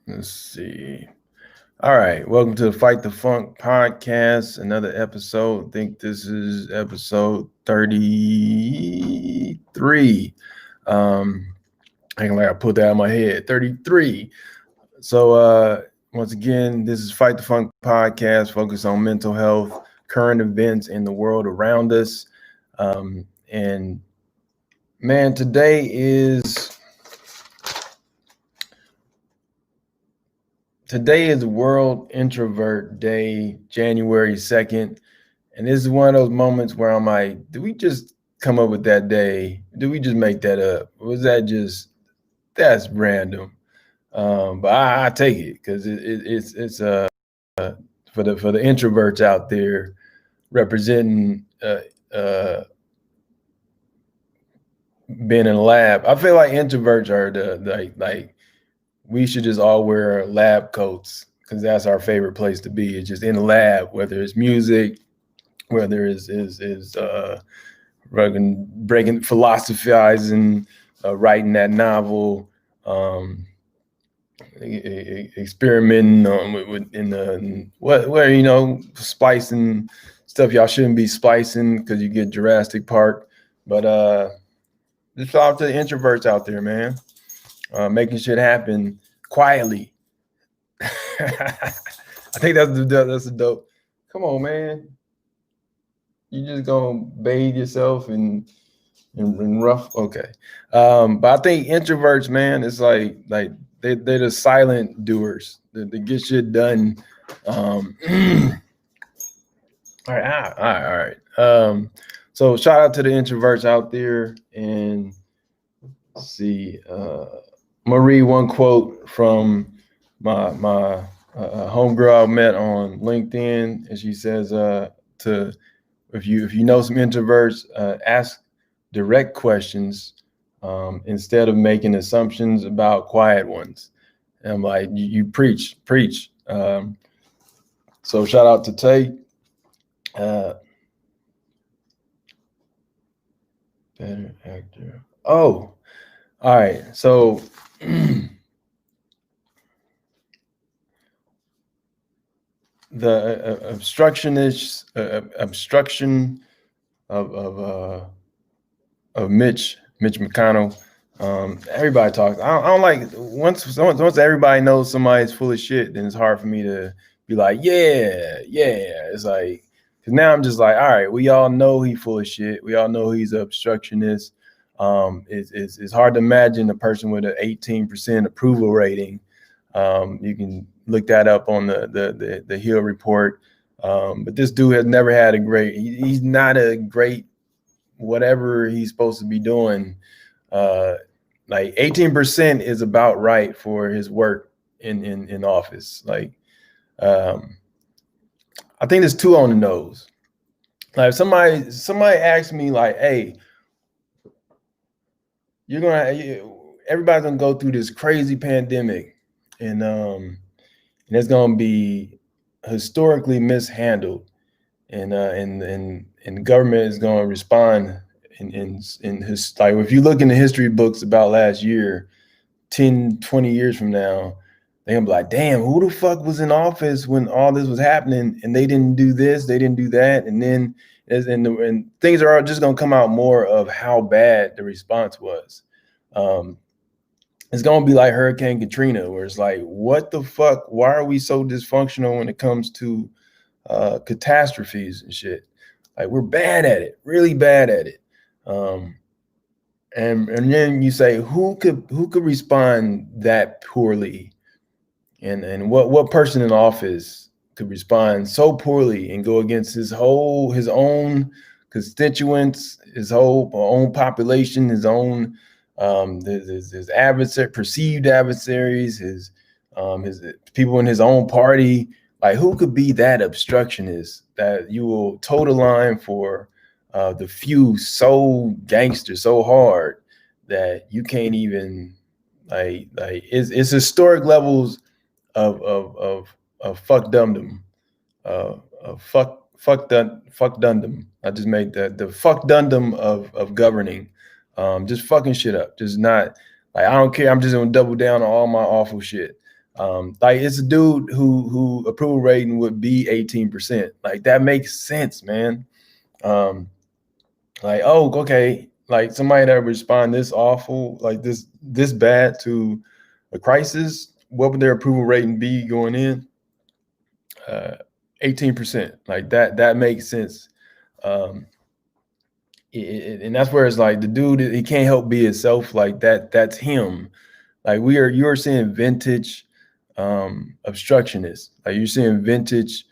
Let's see. All right. Welcome to the Fight the Funk podcast. Another episode. I think this is episode 33. I can like I put that in my head. 33. So once again, this is Fight the Funk podcast, focused on mental health, current events in the world around us. And man, today is World Introvert Day, January 2nd. And this is one of those moments where I'm like, did we just come up with that day? Did we just make that up? Was that's random? But I take it because it's for the introverts out there representing being in a lab. I feel like introverts are like we should just all wear lab coats because that's our favorite place to be. It's just in the lab, whether it's music, whether it's breaking, philosophizing, writing that novel, experimenting splicing stuff y'all shouldn't be splicing because you get Jurassic Park. But just shout out to the introverts out there, man. Making shit happen quietly. I think that's the dope. Come on, man. You just gonna bathe yourself in rough. Okay. But I think introverts, man, it's like they're the silent doers. They get shit done. All right. So shout out to the introverts out there, and let's see. I'm gonna read one quote from my homegirl I met on LinkedIn, and she says, if you know some introverts, ask direct questions instead of making assumptions about quiet ones. And I'm like, you preach. So shout out to Tate. Better actor. Oh, all right. So the obstruction of Mitch McConnell. Everybody talks. I don't like once everybody knows somebody's full of shit, then it's hard for me to be like, yeah. It's like, because now I'm just like, all right, we all know he's full of shit. We all know he's an obstructionist. It's hard to imagine a person with an 18% approval rating. You can look that up on the Hill report. But this dude has never had a great. He's not a great whatever he's supposed to be doing. Like 18% is about right for his work in office. Like, I think there's two on the nose. Like if somebody asks me like, hey, everybody's gonna go through this crazy pandemic, and it's gonna be historically mishandled, and the government is gonna respond in his, like, if you look in the history books about last year, 10, 20 years from now, they're gonna be like, damn, who the fuck was in office when all this was happening and they didn't do this, they didn't do that, and then and things are just gonna come out more of how bad the response was. It's gonna be like Hurricane Katrina, where it's like, what the fuck? Why are we so dysfunctional when it comes to catastrophes and shit? Like, we're bad at it, really bad at it. And then you say, who could respond that poorly, and what person in office could respond so poorly and go against his own constituents, his own population, his own his perceived adversaries, his people in his own party. Like, who could be that obstructionist that you will toe the line for the few so gangster, so hard that you can't even like it's historic levels of fuck dumdom, fuck dundum. I just made the fuck dundum of governing, just fucking shit up, just not like, I don't care. I'm just gonna double down on all my awful shit. Like it's a dude who approval rating would be 18%. Like that makes sense, man. Like, oh, okay, like somebody that respond this awful, like this bad to a crisis, what would their approval rating be going in? 18%. Like that makes sense. Um, and that's where it's like the dude, he can't help be himself. Like that's him. Like you're seeing vintage obstructionist. Like you're seeing vintage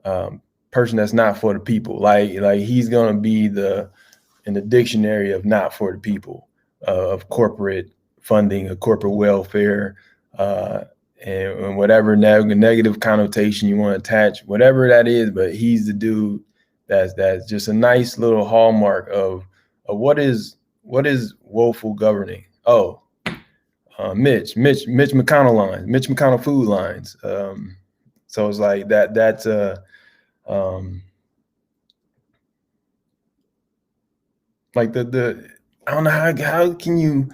person that's not for the people. Like he's gonna be in the dictionary of not for the people, of corporate funding, of corporate welfare, uh, and whatever negative connotation you want to attach, whatever that is. But he's the dude that's just a nice little hallmark of what is woeful governing. Oh, Mitch McConnell lines, Mitch McConnell food lines. So it's like that. That's um, like the I don't know how can you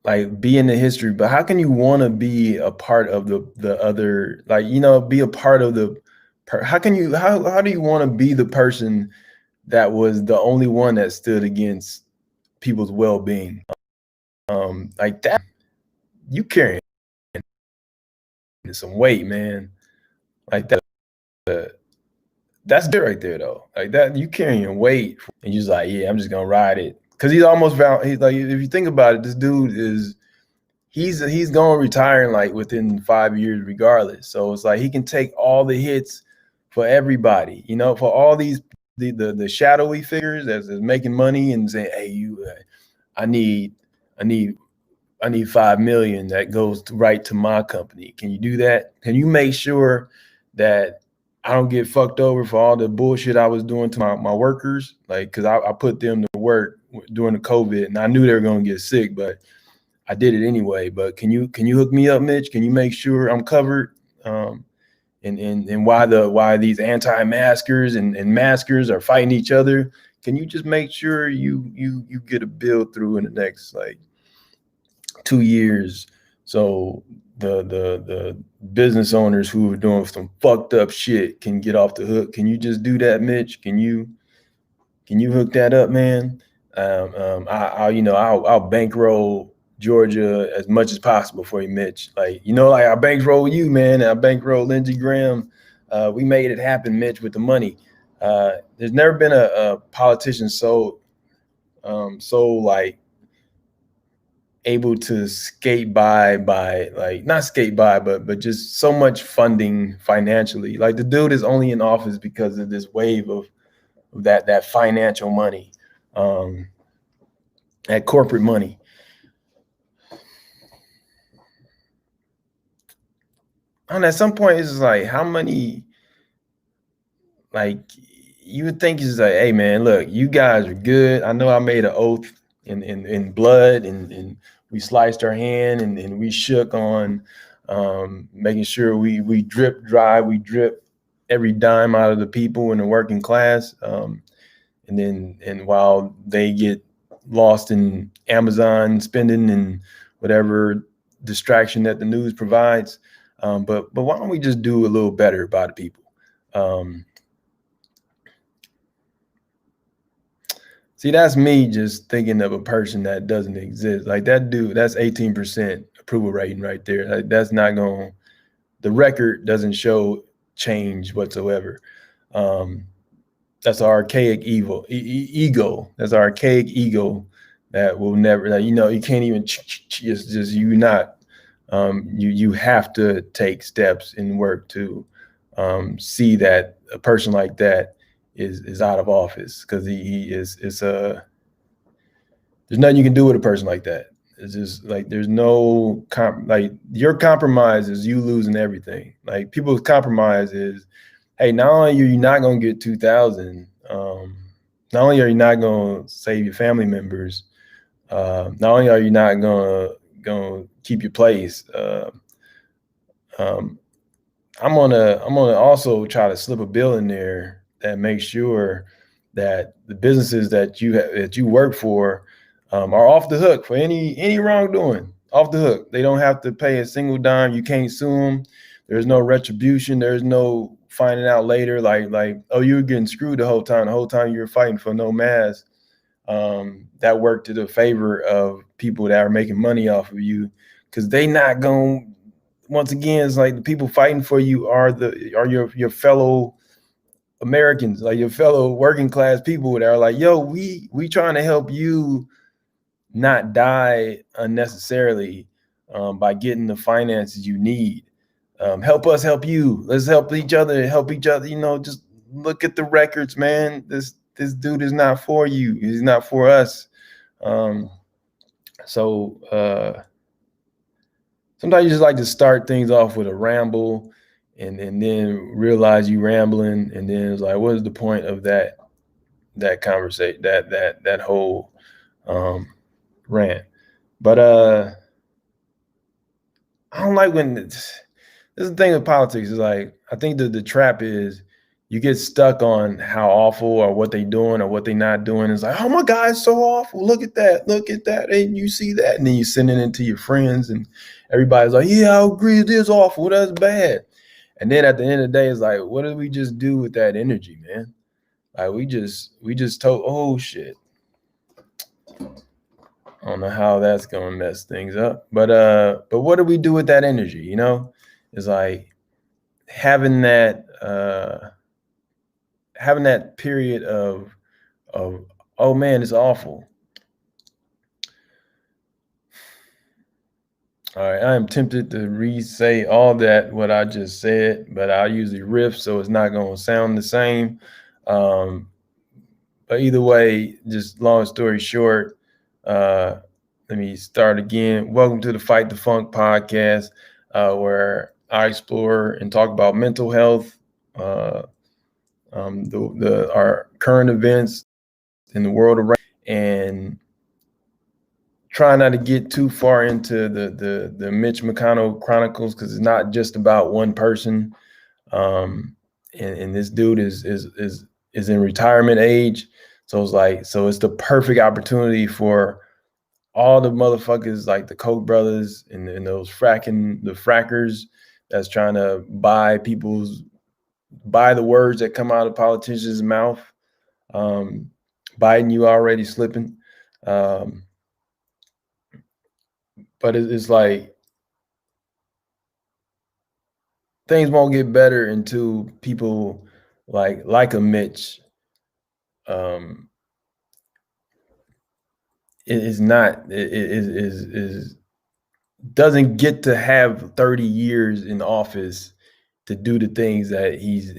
like be in the history, but how can you want to be a part of the other, like, be a part of how can you how do you want to be the person that was the only one that stood against people's well-being? Like that, you carrying some weight, man. Like that, that's it right there though. Like that, you carrying weight, and you're just like, yeah, I'm just gonna ride it. Cause he's almost found, he's like, if you think about it, this dude is, he's going to retire in like within 5 years regardless. So it's like he can take all the hits for everybody, for all these the shadowy figures that's making money and saying, hey, I need I need I need 5 million that goes right to my company. Can you do that? Can you make sure that I don't get fucked over for all the bullshit I was doing to my workers? Like, cause I put them to work during the COVID and I knew they were going to get sick, but I did it anyway. But can you hook me up, Mitch? Can you make sure I'm covered? And why these anti-maskers and maskers are fighting each other? Can you just make sure you get a bill through in the next like 2 years, so the business owners who are doing some fucked up shit can get off the hook? Can you just do that, Mitch? Can you hook that up, man? I'll bankroll Georgia as much as possible for you, Mitch. Like, like I bankroll you, man. I bankroll Lindsey Graham. We made it happen, Mitch, with the money. There's never been a politician so like able to skate by like not skate by, but just so much funding financially. Like the dude is only in office because of this wave of that financial money, that corporate money. And at some point, it's just like, how many, like, you would think it's like, hey, man, look, you guys are good. I know I made an oath in blood, and we sliced our hand, and we shook on making sure we drip dry, we drip every dime out of the people in the working class. And while they get lost in Amazon spending and whatever distraction that the news provides. But why don't we just do a little better by the people? See, that's me just thinking of a person that doesn't exist. Like that dude, that's 18% approval rating right there. Like that's not going, the record doesn't show change whatsoever. That's an archaic ego. That's an archaic ego that will never, like, you can't even, it's just, you have to take steps and work to see that a person like that is out of office, because there's nothing you can do with a person like that. It's just like, there's no like your compromise is you losing everything. Like people's compromise is, hey, not only are you not going to get 2,000, not only are you not going to save your family members, not only are you not going to keep your place, I'm gonna also try to slip a bill in there that makes sure that the businesses that you work for are off the hook for any wrongdoing. off the hook. They don't have to pay a single dime. You can't sue them. There's no retribution. There's no finding out later like oh, you were getting screwed the whole time. The whole time you were fighting for no mask. That worked to the favor of people that are making money off of you, because they not going. Once again, it's like the people fighting for you are your fellow Americans, like your fellow working class people that are like, yo, we trying to help you not die unnecessarily, by getting the finances you need. Help us help you. Let's help each other. Help each other. Just look at the records, man. This dude is not for you. He's not for us. So sometimes you just like to start things off with a ramble, and then realize you rambling, and then it's like, what is the point of that conversation, that whole rant? But I don't like when this is the thing with politics, is like, I think the trap is you get stuck on how awful or what they doing or what they not doing. It's like, oh my God, it's so awful. Look at that. And you see that. And then you send it into your friends and everybody's like, yeah, I agree. It is awful. That's bad. And then at the end of the day, it's like, what did we just do with that energy, man? Like we just told, oh shit. I don't know how that's gonna mess things up. But what do we do with that energy? It's like having that period of oh man, it's awful. All right, I am tempted to re-say all that what I just said, but I'll usually riff, so it's not gonna sound the same. But either way, just long story short, let me start again. Welcome to the Fight the Funk podcast, where I explore and talk about mental health, our current events in the world around, and try not to get too far into the Mitch McConnell Chronicles, because it's not just about one person. And this dude is in retirement age, so it's the perfect opportunity for all the motherfuckers like the Koch brothers and those frackers that's trying to buy the words that come out of politicians' mouth. Biden, you already slipping. But it's like things won't get better until people like a Mitch doesn't get to have 30 years in office to do the things that he's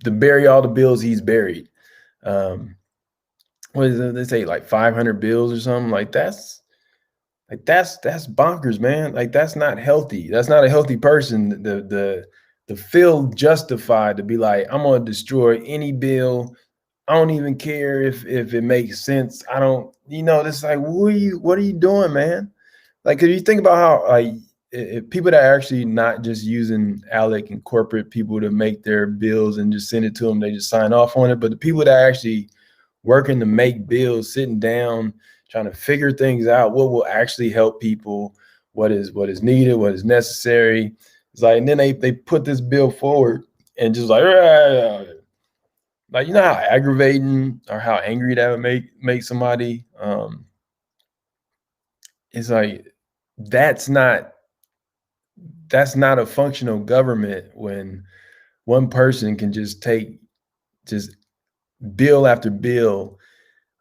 to bury all the bills he's buried. What is it? They say like 500 bills or something. That's bonkers, man. Like that's not healthy. That's not a healthy person. The feel justified to be like, I'm gonna destroy any bill. I don't even care if it makes sense. I don't, this like, what are you doing, man? Like, could you think about how like if people that are actually not just using ALEC and corporate people to make their bills and just send it to them, they just sign off on it. But the people that are actually working to make bills, sitting down, trying to figure things out, what will actually help people, what is needed, what is necessary. It's like, and then they put this bill forward and just like, like, how aggravating or how angry that would make somebody. It's like, that's not a functional government when one person can just take bill after bill,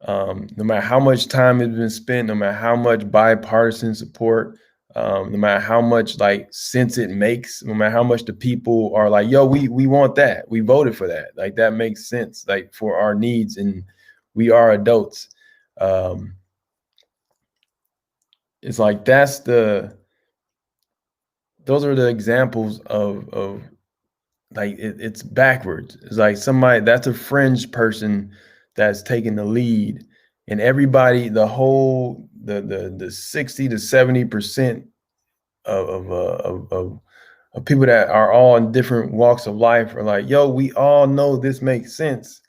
no matter how much time has been spent, no matter how much bipartisan support, no matter how much like sense it makes, no matter how much the people are like, yo, we want that, we voted for that, like that makes sense, like for our needs, and we are adults. It's like those are the examples of like it's backwards. It's like somebody that's a fringe person that's taking the lead, and everybody, the 60 to 70% of people that are all in different walks of life are like, yo, we all know this makes sense,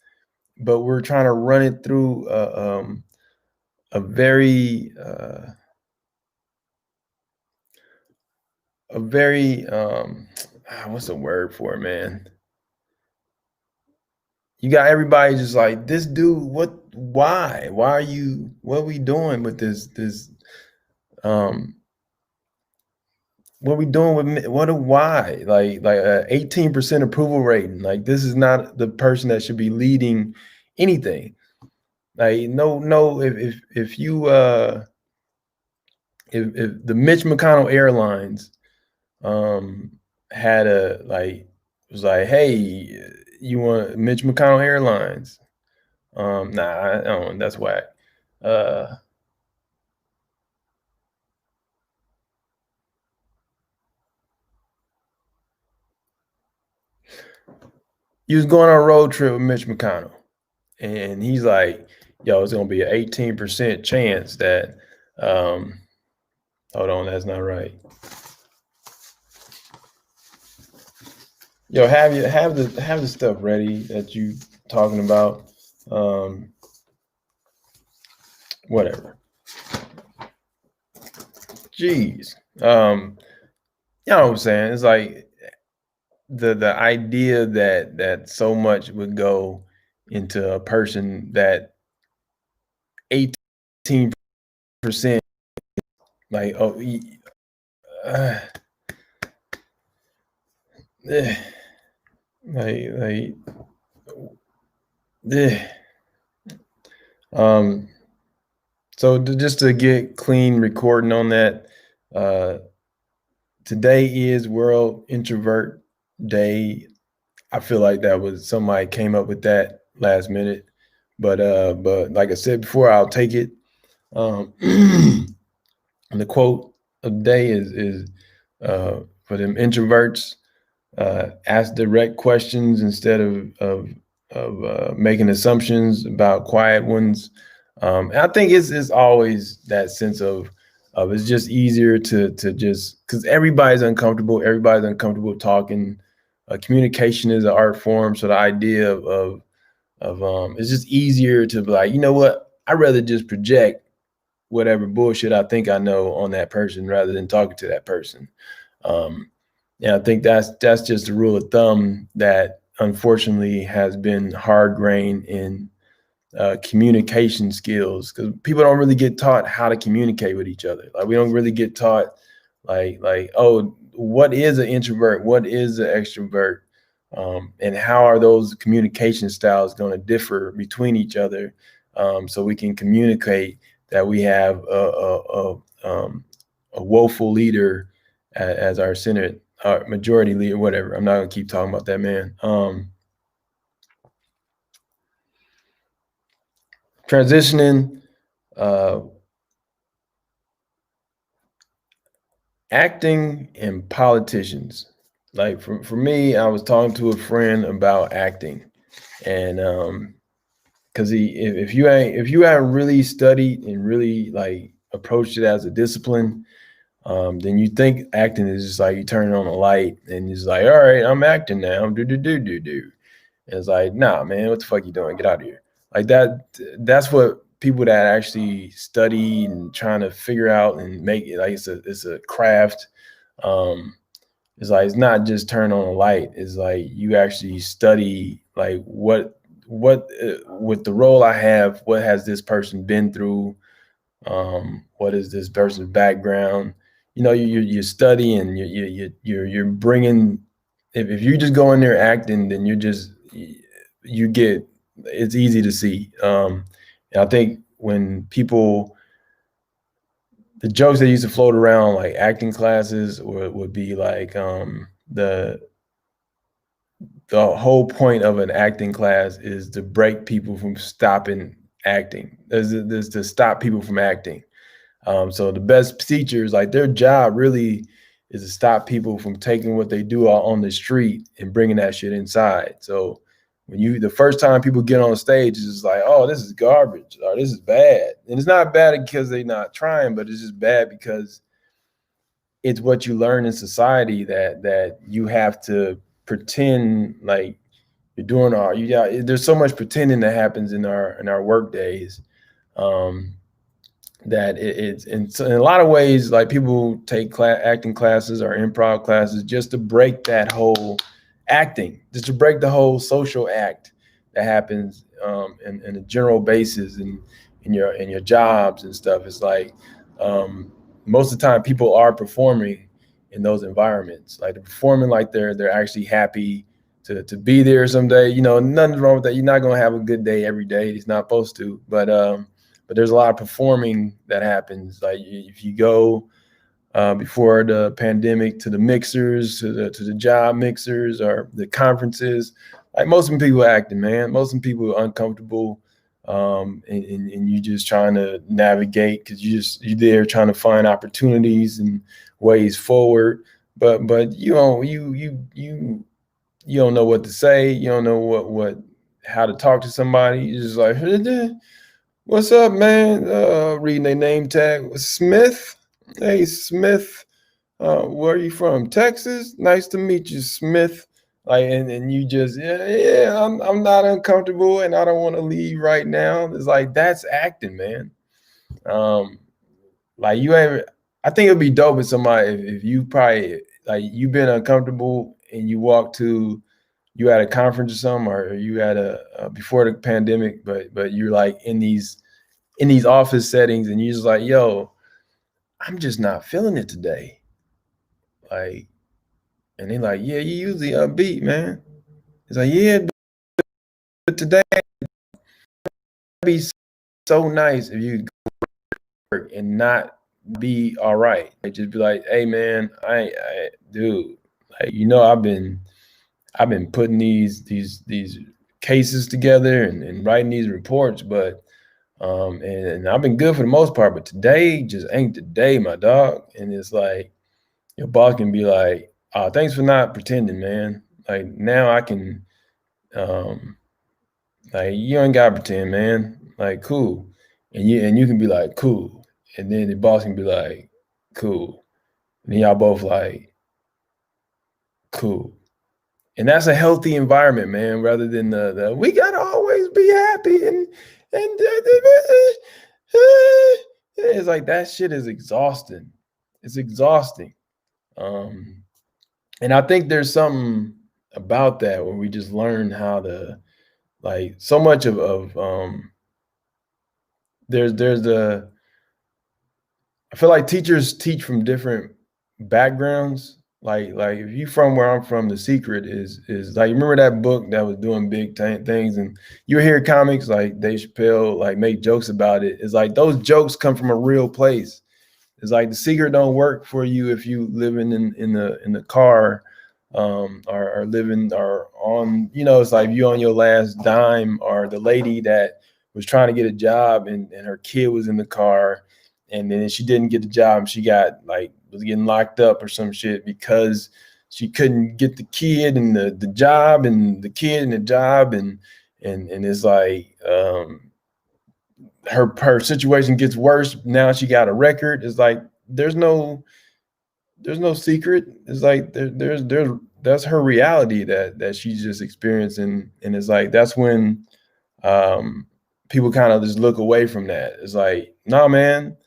but we're trying to run it through a very a very what's the word for it, man? You got everybody just like, this dude, why are you, what are we doing with this um what are we doing with why, like 18% approval rating, like this is not the person that should be leading anything. Like, no, if you if the Mitch McConnell Airlines had a like, was like, hey, you want Mitch McConnell Airlines? Nah, I don't, that's whack. Uh, you was going on a road trip with Mitch McConnell, and he's like, yo, it's gonna be an 18% chance that hold on, that's not right. Yo, have the stuff ready that you talking about. Um, whatever. Jeez. You know what I'm saying? It's like the idea that so much would go into a person that 18% like, oh, uh, eh, like eh. um so just to get clean recording on that, uh today is World Introvert Day. I feel like that was somebody came up with that last minute, but like I said before, I'll take it. And the quote of the day is for them introverts, ask direct questions instead of making assumptions about quiet ones. And I think it's always that sense of it's just easier to just, because everybody's uncomfortable talking. Communication is an art form, so the idea of it's just easier to be like, you know what, I'd rather just project whatever bullshit I think I know on that person rather than talking to that person. Um, and I think that's just a rule of thumb that unfortunately has been hard grained in communication skills, because people don't really get taught how to communicate with each other. Like, we don't really get taught like, oh, what is an introvert, what is an extrovert, and how are those communication styles going to differ between each other, so we can communicate that we have a woeful leader as our Senate majority leader, whatever. I'm not gonna keep talking about that man. Transitioning, uh, acting and politicians. Like, for me, I was talking to a friend about acting, and because if you haven't really studied and really like approached it as a discipline, then you think acting is just like you turn on a light and it's like, all right, I'm acting now, do do do do do. And it's like, nah, man, what the fuck you doing? Get out of here. Like that. That's what people that actually study and trying to figure out and make it, like, it's a craft. Um, it's like, it's not just turn on a light. It's like you actually study, like, what with the role I have, what has this person been through? What is this person's background? You know, you study and you're bringing. If you just go in there acting, then you get, it's easy to see. And I think when people, the jokes that used to float around like acting classes, or would be like, the the whole point of an acting class is to break people from stopping acting. There's to stop people from acting. So the best teachers, like, their job really is to stop people from taking what they do out on the street and bringing that shit inside. So the first time people get on stage, it's just like, oh, this is garbage, or this is bad. And it's not bad because they're not trying, but it's just bad because it's what you learn in society, that you have to pretend like you're doing all you got. There's so much pretending that happens in our work days. Um, that it's in a lot of ways, like people take acting classes or improv classes just to break that whole acting, just to break the whole social act that happens in a general basis in your jobs and stuff. It's like um, most of the time people are performing in those environments, like they're performing like they're actually happy to be there someday. You know, nothing's wrong with that. You're not gonna have a good day every day. It's not supposed to, but there's a lot of performing that happens. Like if you go before the pandemic to the mixers, to the job mixers or the conferences, like most of the people are acting, man. Most of the people are uncomfortable, and you just trying to navigate because you're there trying to find opportunities and ways forward. But you don't know what to say. You don't know what how to talk to somebody. You're just like, what's up, man? Reading their name tag. Smith. Hey, Smith. Where are you from? Texas. Nice to meet you, Smith. Like, and you just, yeah, I'm not uncomfortable and I don't want to leave right now. It's like, that's acting, man. Um, like you ain't, I think it'd be dope if somebody, if you probably, like you've been uncomfortable and you walk to, you at a conference or something, or you at before the pandemic, but you're like in these office settings and you're just like, yo, I'm just not feeling it today. Like, and they're like, yeah, you usually upbeat, man. It's like, yeah, but today it'd be so nice if you work and not be all right. Like, just be like, hey, man, dude, like, you know, I've been putting these cases together and writing these reports, but and I've been good for the most part, but today just ain't the day, my dog. And it's like your boss can be like, "Oh, thanks for not pretending, man. Like now I can, um, like you ain't gotta pretend, man. Like cool." And you can be like, "Cool," and then the boss can be like, "Cool," and then y'all both like, "Cool." And that's a healthy environment, man, rather than the we gotta always be happy and it's like that shit is exhausting. It's exhausting. Um, and I think there's something about that where we just learn how to like so much of there's the I feel like teachers teach from different backgrounds. Like if you from where I'm from, The Secret is like remember that book that was doing big things, and you hear comics like Dave Chappelle like make jokes about it. It's like those jokes come from a real place. It's like The Secret don't work for you if you living in the car, or living or on, you know, it's like you on your last dime, or the lady that was trying to get a job and her kid was in the car, and then she didn't get the job and she got like was getting locked up or some shit because she couldn't get the kid and the job and the kid and the job and it's like her situation gets worse. Now she got a record. It's like there's no secret. It's like there's that's her reality that she's just experiencing, and it's like that's when um, people kind of just look away from that. It's like, nah, man.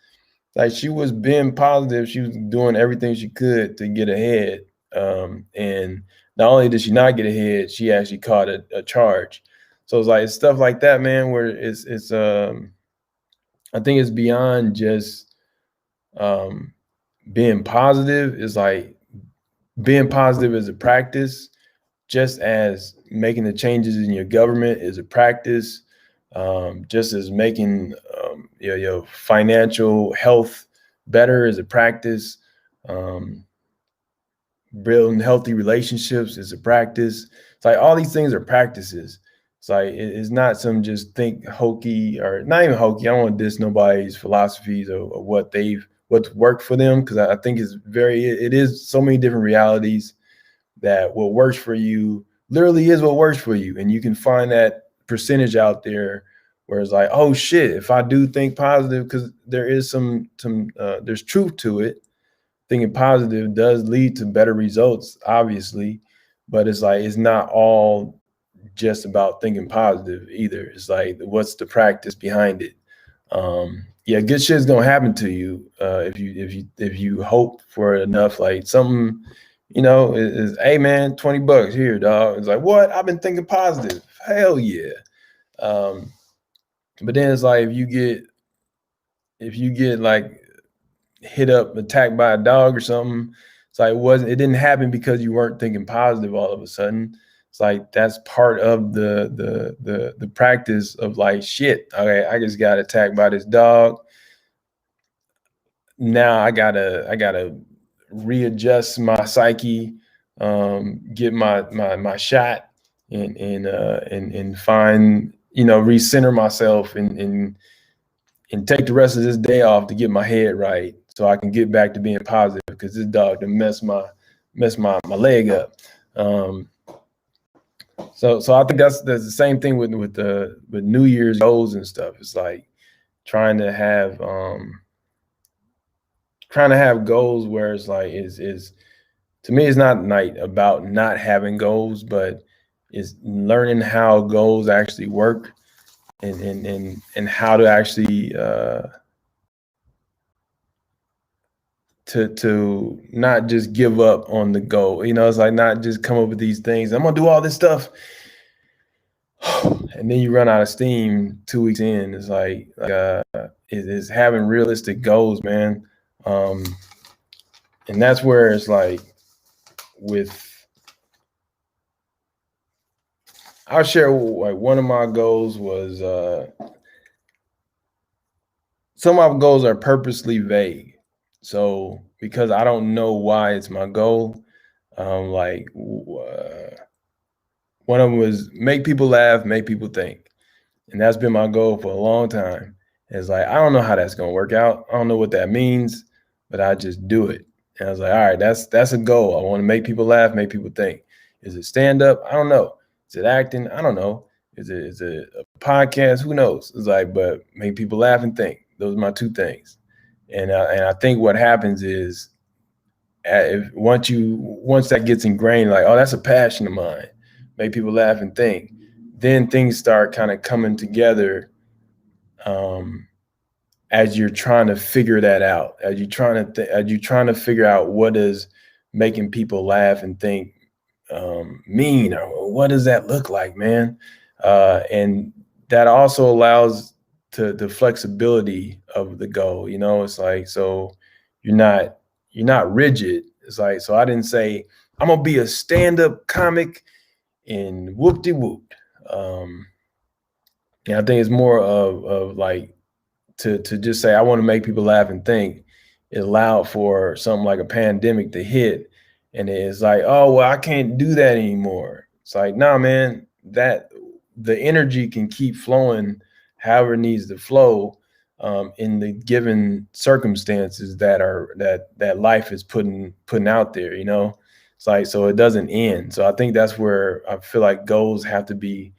Like she was being positive. She was doing everything she could to get ahead. And not only did she not get ahead, she actually caught a charge. So it's like it's stuff like that, man, where it's I think it's beyond just um, being positive. Is like being positive is a practice, just as making the changes in your government is a practice, just as making your financial health better is a practice, um, building healthy relationships is a practice. It's like all these things are practices. It's like it's not some just think hokey or not even hokey. I don't want to diss nobody's philosophies or what's worked for them, because I think it is so many different realities that what works for you literally is what works for you. And you can find that percentage out there where it's like, oh shit, if I do think positive, because there is some there's truth to it. Thinking positive does lead to better results, obviously, but it's like it's not all just about thinking positive either. It's like what's the practice behind it? yeah, good shit's gonna happen to you if you hope for it enough. Like something, is hey man, $20 here, dog. It's like, what? I've been thinking positive. Hell yeah. Um, but then it's like if you get like hit up, attacked by a dog or something, it's like it didn't happen because you weren't thinking positive all of a sudden. It's like that's part of the practice of like, shit, okay, I just got attacked by this dog. Now I gotta readjust my psyche, get my shot, and find, recenter myself, and take the rest of this day off to get my head right so I can get back to being positive, because this dog done messed my leg up. Um, so I think that's the same thing with New Year's goals and stuff. It's like trying to have goals where it's like is to me, it's not like about not having goals, but it's learning how goals actually work, and how to actually to not just give up on the goal. It's like not just come up with these things. I'm gonna do all this stuff, and then you run out of steam 2 weeks in. It's like is having realistic goals, man. And that's where it's like with I'll share, like, one of my goals was some of my goals are purposely vague. So because I don't know why it's my goal, like one of them was make people laugh, make people think. And that's been my goal for a long time. It's like, I don't know how that's gonna work out. I don't know what that means, but I just do it. And I was like, all right, that's a goal. I want to make people laugh, make people think. Is it stand up? I don't know. Is it acting? I don't know. Is it a podcast? Who knows? It's like, but make people laugh and think. Those are my two things. And I think what happens is, once that gets ingrained, like, oh, that's a passion of mine, make people laugh and think, then things start kind of coming together, as you're trying to figure that out, as you're trying to figure out what is making people laugh and think mean, or what does that look like, man. And that also allows the flexibility of the goal. It's like, so you're not rigid. It's like, so I didn't say I'm gonna be a stand-up comic and whoop-de-whoop. And I think it's more of like, to just say I want to make people laugh and think. It allowed for something like a pandemic to hit, and it's like, oh well, I can't do that anymore. It's like, nah, man, that the energy can keep flowing however it needs to flow, in the given circumstances that life is putting out there. It's like, so it doesn't end. So I think that's where I feel like goals have to be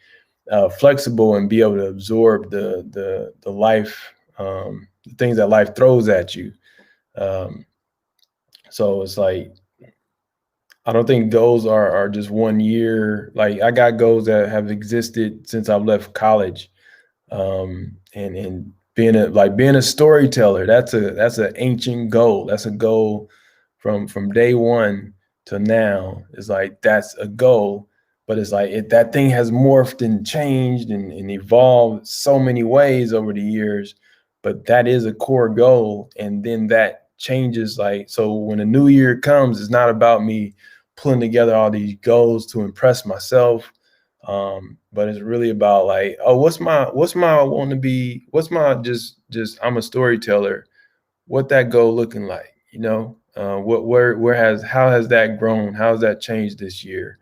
flexible and be able to absorb the life, the things that life throws at you. Um, so it's like, I don't think goals are just 1 year. Like, I got goals that have existed since I've left college. And being a storyteller, that's an ancient goal. That's a goal from day one to now. It's like, that's a goal, but it's like, that thing has morphed and changed and evolved so many ways over the years. But that is a core goal, and then that changes. Like, so when a new year comes, it's not about me pulling together all these goals to impress myself. But it's really about like, oh, what's my want to be, what's my just I'm a storyteller, what that goal looking like, how has that grown, how has that changed this year?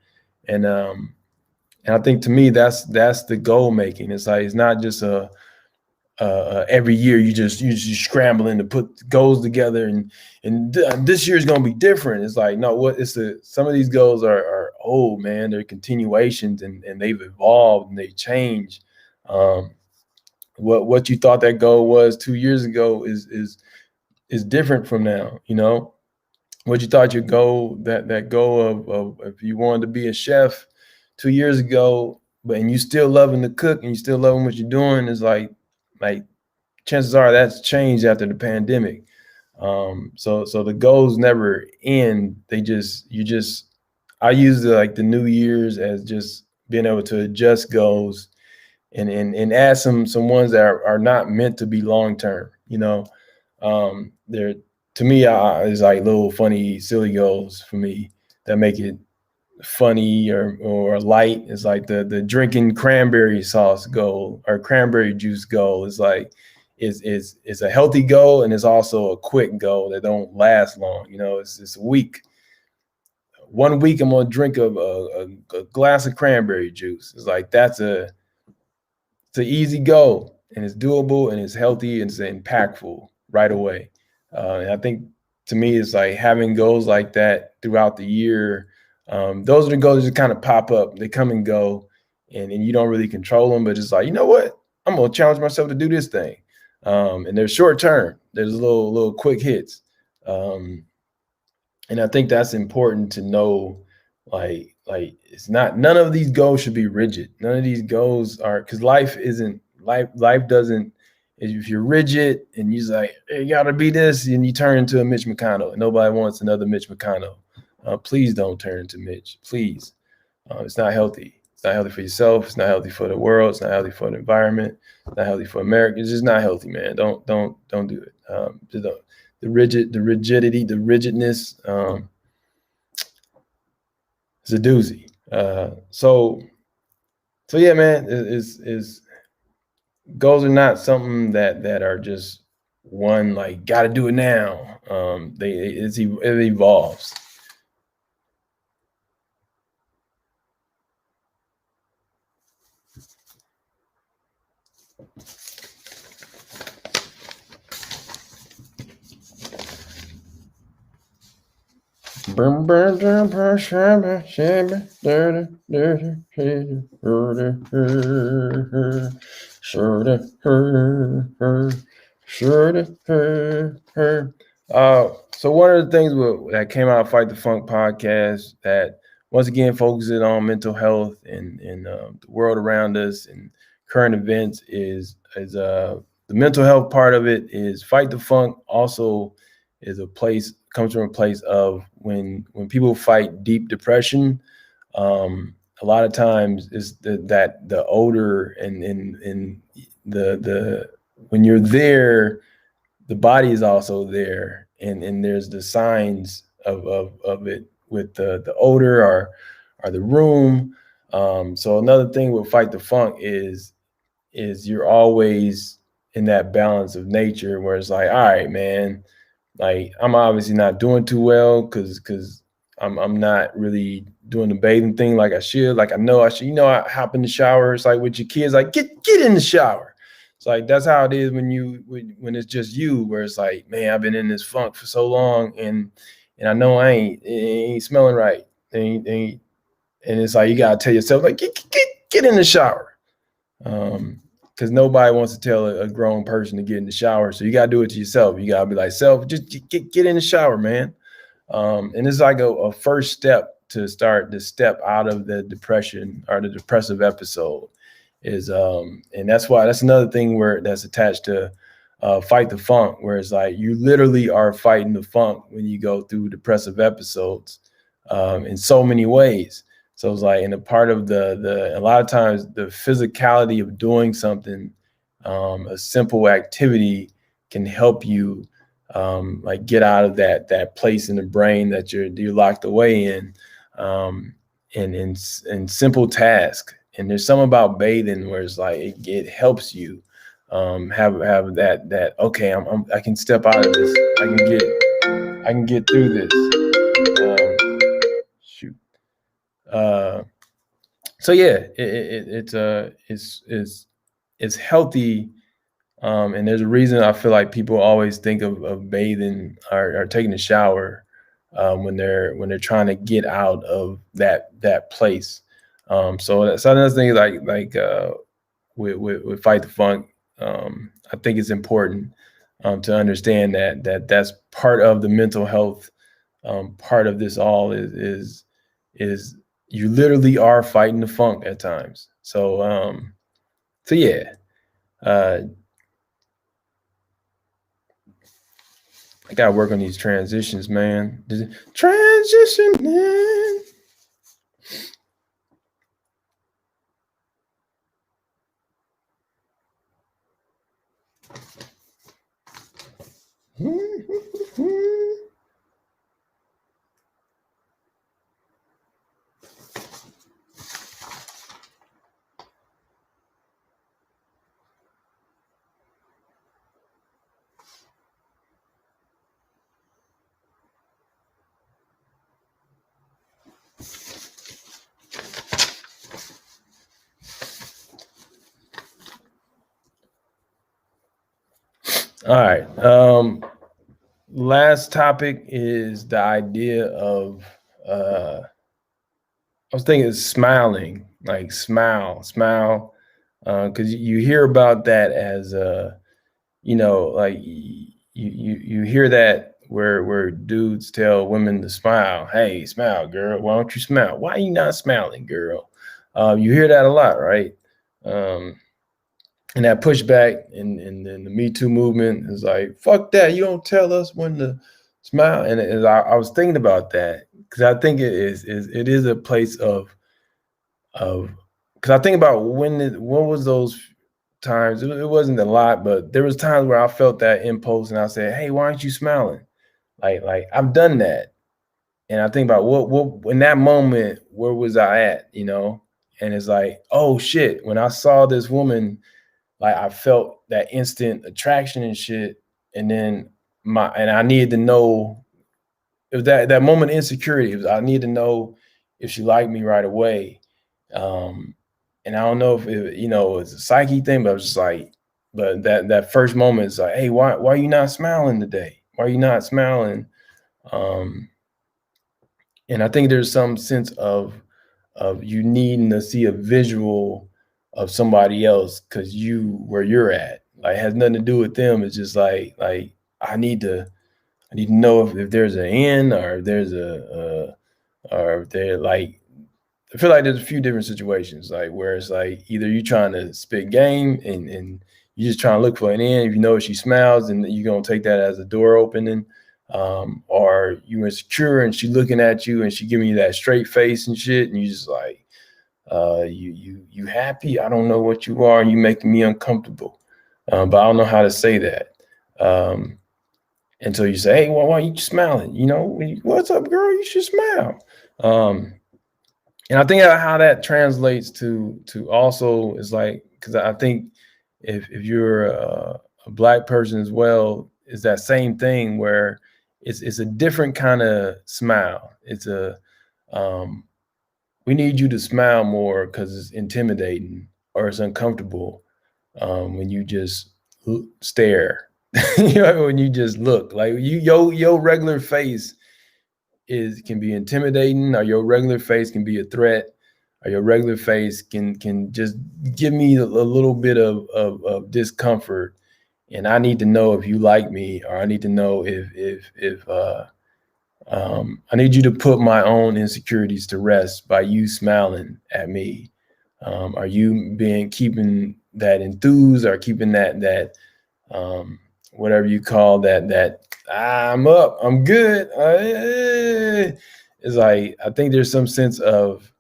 And I think, to me, that's the goal making. It's like, it's not just every year you scrambling to put goals together, and this year is going to be different. It's like, no, some of these goals are old, man. They're continuations, and they've evolved and they change. What you thought that goal was 2 years ago is different from now. What you thought your goal, that goal of if you wanted to be a chef 2 years ago, and you still loving to cook and you still loving what you're doing, is like chances are that's changed after the pandemic. So the goals never end. I use the New Year's as just being able to adjust goals and add some ones that are not meant to be long term. They're, to me, it's like little funny, silly goals for me that make it funny or light. It's like the drinking cranberry sauce goal or cranberry juice goal. It's like it's a healthy goal, and it's also a quick goal that don't last long. It's a week. 1 week I'm gonna drink a glass of cranberry juice. It's like it's an easy goal, and it's doable, and it's healthy, and it's impactful right away. And I think, to me, it's like having goals like that throughout the year. Those are the goals that kind of pop up. They come and go, and you don't really control them. But it's like, you know what? I'm gonna challenge myself to do this thing. And they're short term. There's little quick hits. And I think that's important to know. Like it's not, none of these goals should be rigid. None of these goals are, because life doesn't, if you're rigid and you're like, hey, you gotta be this, and you turn into a Mitch McConnell, and nobody wants another Mitch McConnell. Please don't turn into Mitch, please. It's not healthy. It's not healthy for yourself. It's not healthy for the world. It's not healthy for the environment. It's not healthy for America. It's just not healthy, man. Don't do it. The rigidity, the rigidness, it's a doozy. So yeah, man, is goals are not something that are just one, like, got to do it now. It evolves. So one of the things that came out of Fight the Funk podcast, that once again focuses on mental health and the world around us and current events, is the mental health part of it. Is Fight the Funk also comes from a place of when people fight deep depression. A lot of times is that the odor and the when you're there, the body is also there, and there's the signs of it with the odor or the room. So another thing with Fight the Funk is you're always in that balance of nature, where it's like, all right, man, like, I'm obviously not doing too well because I'm not really doing the bathing thing like I should. Like, I know I should. I hop in the shower. It's like with your kids, like, get in the shower. It's like, that's how it is when it's just you, where it's like, man, I've been in this funk for so long, and I know it ain't smelling right. And it's like, you gotta tell yourself, like, get in the shower. Because nobody wants to tell a grown person to get in the shower. So you got to do it to yourself. You got to be like, self, just get in the shower, man. And it's like a first step to start to step out of the depression or the depressive episode is, and that's another thing where that's attached to Fight the Funk, where it's like you literally are fighting the funk when you go through depressive episodes in so many ways. So it's like, in a part of a lot of times the physicality of doing something, a simple activity, can help you like get out of that place in the brain that you're locked away in, in simple task. And there's something about bathing where it's like it helps you have that okay, I can step out of this. I can get through this. Shoot. So yeah, it's healthy, and there's a reason I feel like people always think of bathing or taking a shower when they're trying to get out of that place. So that's another thing, with Fight the Funk. I think it's important to understand that's part of the mental health part of this all is you literally are fighting the funk at times. So yeah. I gotta work on these transitions, man. Transitioning. All right. Last topic is the idea of I was thinking smiling, like smile, because you hear about that as like you hear that where dudes tell women to smile. Hey, smile, girl. Why don't you smile? Why are you not smiling, girl? You hear that a lot, right? Um, and that pushback in the Me Too movement is like, fuck that. You don't tell us when to smile. And I was thinking about that because I think it is a place of because I think about what was those times. It wasn't a lot, but there was times where I felt that impulse and I said, hey, why aren't you smiling? Like I've done that. And I think about what in that moment, where was I at, And it's like, oh shit, when I saw this woman, like I felt that instant attraction and shit. And then I needed to know, it was that moment of insecurity. I needed to know if she liked me right away. Um, and I don't know if it's a psyche thing, but I was just like, but that first moment is like, hey, why are you not smiling today? Why are you not smiling? Um, and I think there's some sense of you needing to see a visual of somebody else because where you're at, like, has nothing to do with them. It's just like I need to know if there's an end or if there's or if they're like, I feel like there's a few different situations, like where it's like either you trying to spit game and you just trying to look for an end. If you know if she smiles, and you're gonna take that as a door opening, or you insecure and she looking at you and she giving you that straight face and shit, and you just like, you happy? I don't know what you are, and you making me uncomfortable, but I don't know how to say that. Until you say, hey, well, why are you smiling? What's up, girl? You should smile. And I think how that translates to also is like, because I think if you're a black person as well, is that same thing where it's a different kind of smile. It's a we need you to smile more because it's intimidating or it's uncomfortable when you just stare. When you just look, like your regular face can be intimidating, or your regular face can be a threat, or your regular face can just give me a little bit of discomfort, and I need to know if you like me, or I need to know if I need you to put my own insecurities to rest by you smiling at me. Are you keeping that enthused, or keeping that whatever you call that I'm up, I'm good. It's like, I think there's some sense of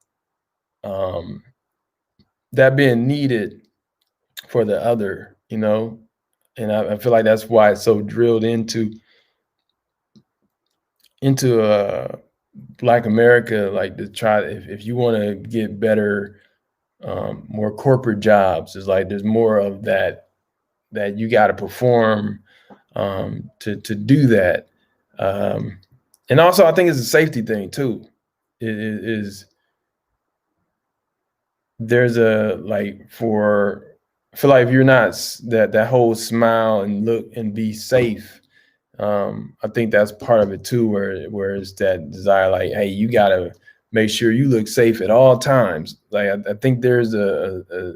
that being needed for the other, and I feel like that's why it's so drilled into Black America, like to try, if you want to get better, more corporate jobs, is like there's more of that you got to perform to do that. And also, I think it's a safety thing too. It is there's a like for I feel like if you're not that whole smile and look and be safe, I think that's part of it too, where it's that desire, like, hey, you gotta make sure you look safe at all times. Like I think there's a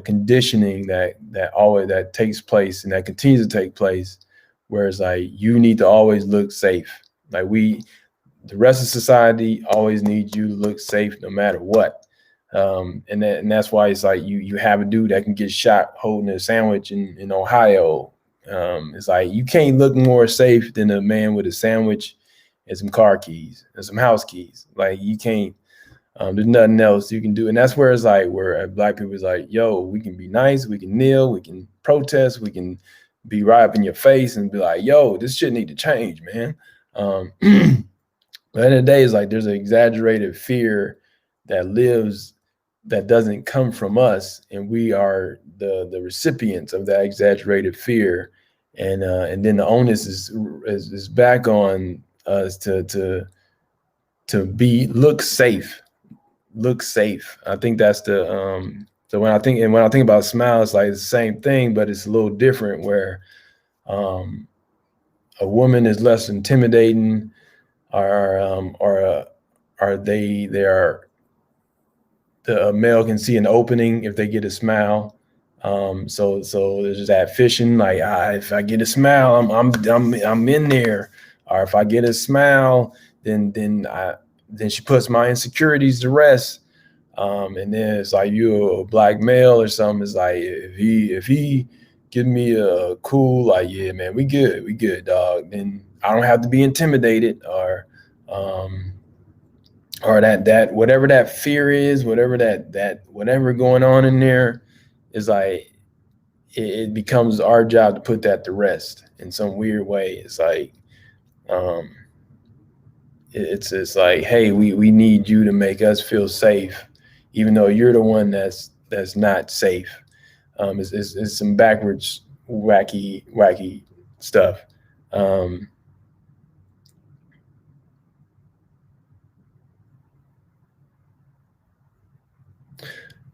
conditioning that takes place and that continues to take place, where it's like you need to always look safe. Like the rest of society always needs you to look safe no matter what. And that's why it's like you have a dude that can get shot holding a sandwich in Ohio, It's like you can't look more safe than a man with a sandwich and some car keys and some house keys. Like you can't. There's nothing else you can do, and that's where it's like where Black people is like, yo, we can be nice, we can kneel, we can protest, we can be right up in your face and be like, yo, this shit need to change, man. But at the end of the day, it's like there's an exaggerated fear that lives that doesn't come from us, and we are the recipients of that exaggerated fear, and then the onus is back on us to be look safe. I think that's the so when I think about smile, it's like the same thing, but it's a little different where um a woman is less intimidating, or they are the male can see an opening if they get a smile. So there's that fishing, like if I get a smile, I'm in there. Or if I get a smile, then she puts my insecurities to rest. And then it's like you a black male or something. It's like if he give me a cool, like, yeah, man, we good, dog. Then I don't have to be intimidated um or that whatever that fear is, whatever going on in there is like it becomes our job to put that to rest in some weird way. It's like um it's like, hey, we need you to make us feel safe, even though you're the one that's not safe. It's some backwards wacky stuff. Um,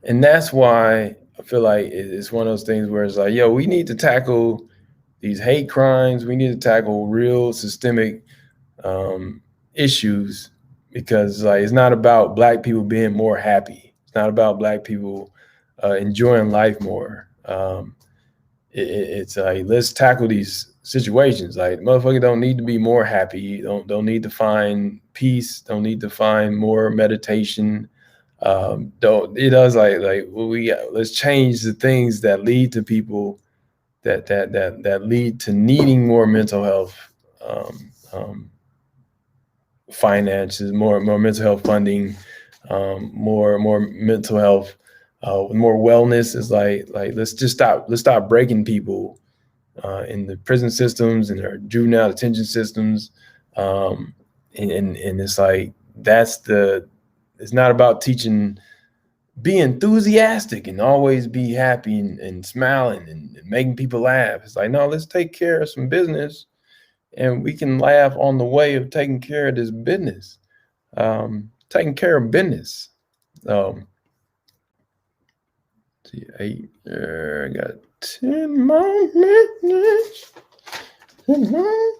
and that's why I feel like it's one of those things where it's like, yo, we need to tackle these hate crimes. We need to tackle real systemic um, issues, because like it's not about black people being more happy. It's not about black people enjoying life more. It's like, let's tackle these situations. Like motherfucker don't need to be more happy. Don't need to find peace. Don't need to find more meditation. Don't it does like well, let's change the things that lead to people that lead to needing more mental health finances, more mental health funding, more mental health, more wellness. Is like let's stop breaking people in the prison systems and our juvenile detention systems, and it's like it's not about teaching be enthusiastic and always be happy and smiling and making people laugh. It's like, no, let's take care of some business, and we can laugh on the way of taking care of this business. Taking care of business. See, I got 10 more minutes. 10 more.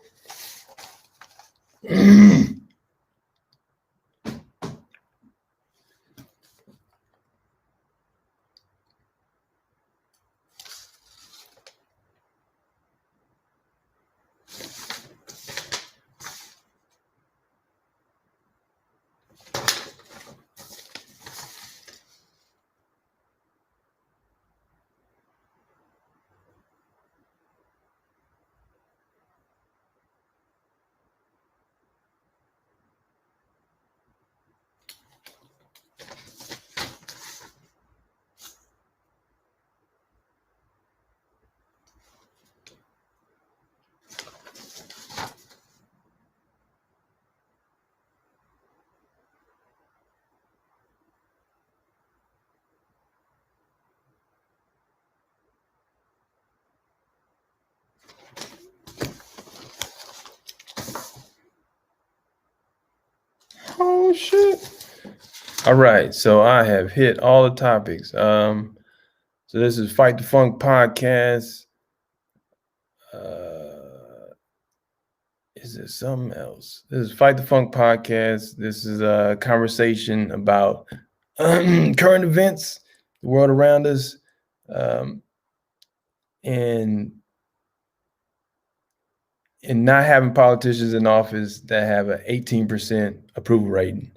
Oh shit. All right, so I have hit all the topics. So this is Fight the Funk podcast. Is it something else? This is Fight the Funk podcast. This is a conversation about current events, the world around us, and not having politicians in office that have an 18% approval rating.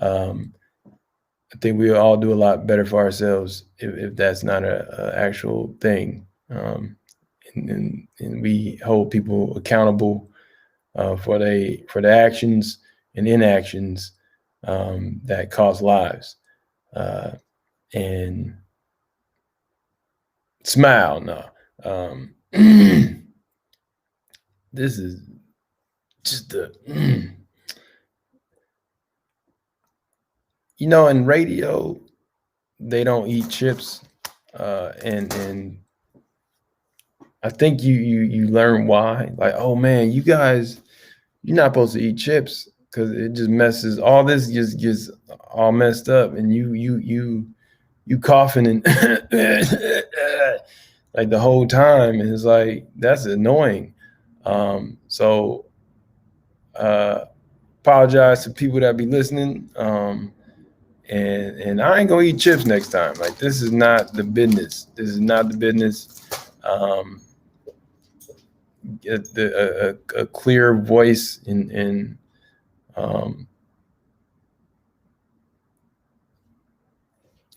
I think we'll all do a lot better for ourselves if that's not a actual thing. And and we hold people accountable for the actions and inactions that cost lives. And smile, no. This is just in radio, they don't eat chips, and I think you learn why. Like, oh man, you guys, you're not supposed to eat chips because it just messes all this just gets all messed up, and you coughing and like the whole time, and it's like that's annoying. So apologize to people that be listening. And I ain't gonna eat chips next time. Like, this is not the business. This is not the business. A clear voice in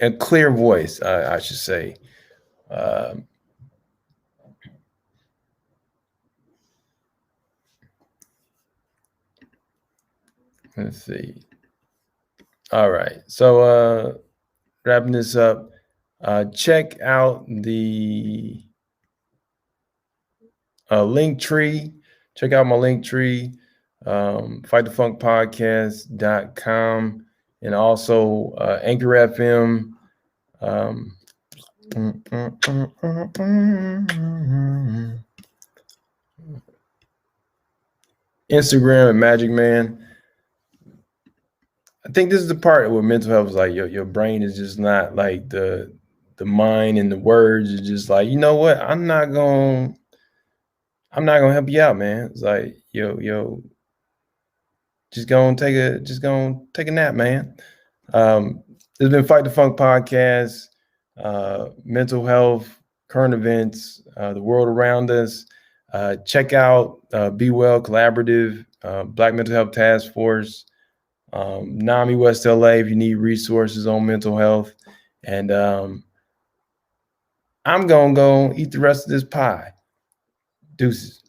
a clear voice, I should say. Let's see. All right. So wrapping this up, check out the link tree. Check out my link tree, fightthefunkpodcast.com, and also Anchor FM. Instagram at Magic Man. I think this is the part where mental health is like your brain is just not like the mind and the words is just like, you know what? I'm not gonna help you out, man. It's like, yo, just gonna take a nap, man. There's been Fight the Funk podcast, mental health, current events, the world around us. Check out Be Well Collaborative, Black Mental Health Task Force, NAMI West LA if you need resources on mental health. And I'm gonna go eat the rest of this pie. Deuces.